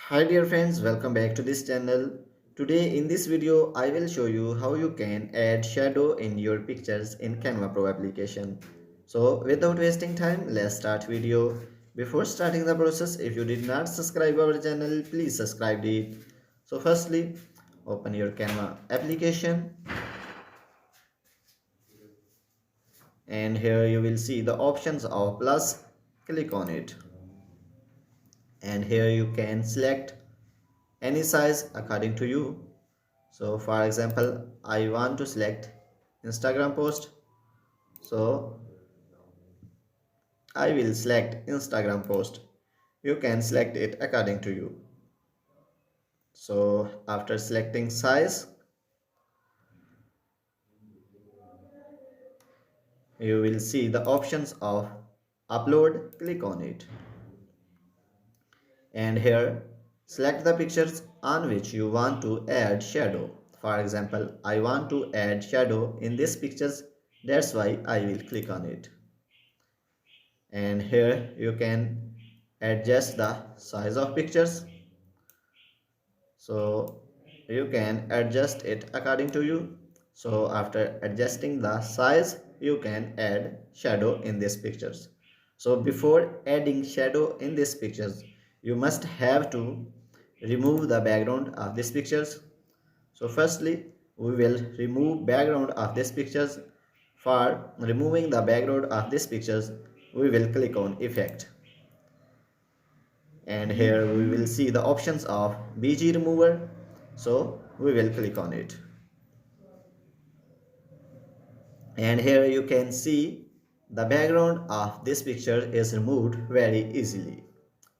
Hi dear friends, welcome back to this channel. Today in this video I will show you how you can add shadow in your pictures in Canva Pro application. So without wasting time, let's start video. Before starting the process, if you did not subscribe our channel, please subscribe it. So firstly, open your Canva application and here you will see the options of plus. Click on it and here you can select any size according to you. So for example, I want to select Instagram post. So I will select Instagram post. You can select it according to you. So after selecting size, you will see the options of upload. Click on it. And here select the pictures on which you want to add shadow. For example, I want to add shadow in this pictures. That's why I will click on it. And here you can adjust the size of pictures, so you can adjust it according to you. So after adjusting the size, you can add shadow in these pictures. So before adding shadow in these pictures, you must have to remove the background of these pictures. So firstly, we will remove background of these pictures. For removing the background of these pictures, we will click on effect and here we will see the options of BG remover. So we will click on it and here you can see the background of this picture is removed very easily.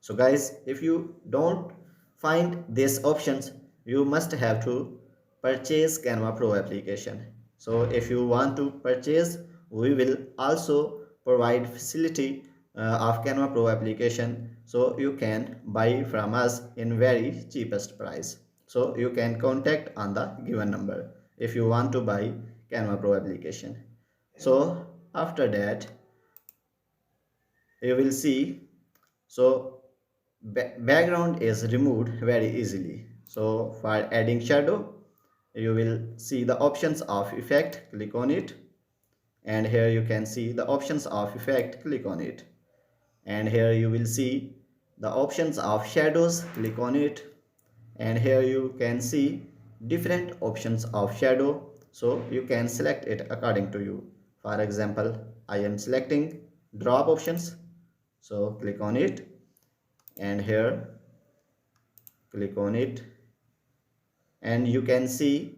So guys, if you don't find these options, you must have to purchase Canva Pro application. So if you want to purchase, we will also provide facility of Canva Pro application, so you can buy from us in very cheapest price. So you can contact on the given number if you want to buy Canva Pro application. So after that, you will see, so background is removed very easily. So for adding shadow, you will see the options of effect. Click on it and here you can see the options of effect. Click on it and here you will see the options of shadows. Click on it and here you can see different options of shadow, so you can select it according to you. For example, I am selecting drop options, so click on it and here click on it and you can see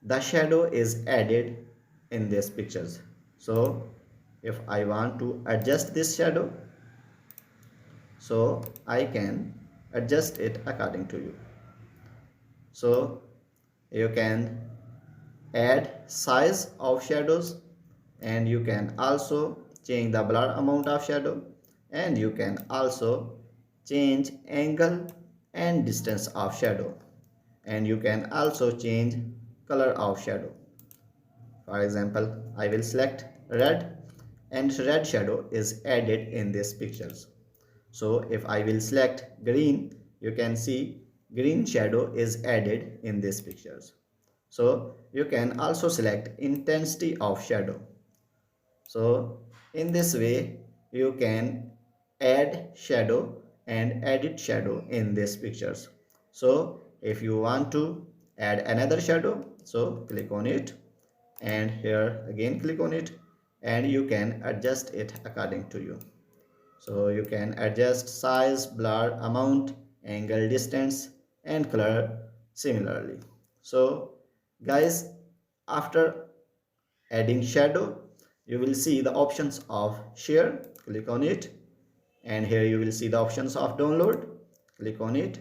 the shadow is added in these pictures. So if I want to adjust this shadow, so I can adjust it according to you. So you can add size of shadows and you can also change the blur amount of shadow and you can also change angle and distance of shadow and you can also change color of shadow. For example, I will select red and red shadow is added in these pictures. So if I will select green, you can see green shadow is added in these pictures. So you can also select intensity of shadow. So in this way you can add shadow and edit shadow in these pictures. So if you want to add another shadow, so click on it and here again click on it and you can adjust it according to you. So you can adjust size, blur, amount, angle, distance and color similarly. So guys, after adding shadow, you will see the options of share. Click on it and here you will see the options of download. Click on it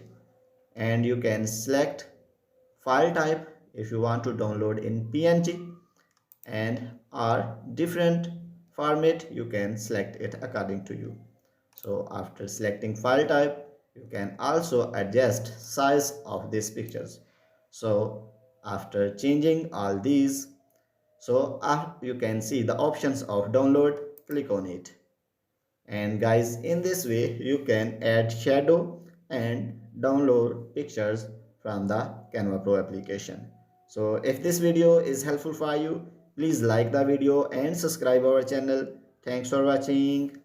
and you can select file type if you want to download in PNG and or different format. You can select it according to you. So after selecting file type, you can also adjust size of these pictures. So after changing all these, so you can see the options of download. Click on it and guys, in this way you can add shadow and download pictures from the Canva Pro application. So if this video is helpful for you, please like the video and subscribe our channel. Thanks for watching.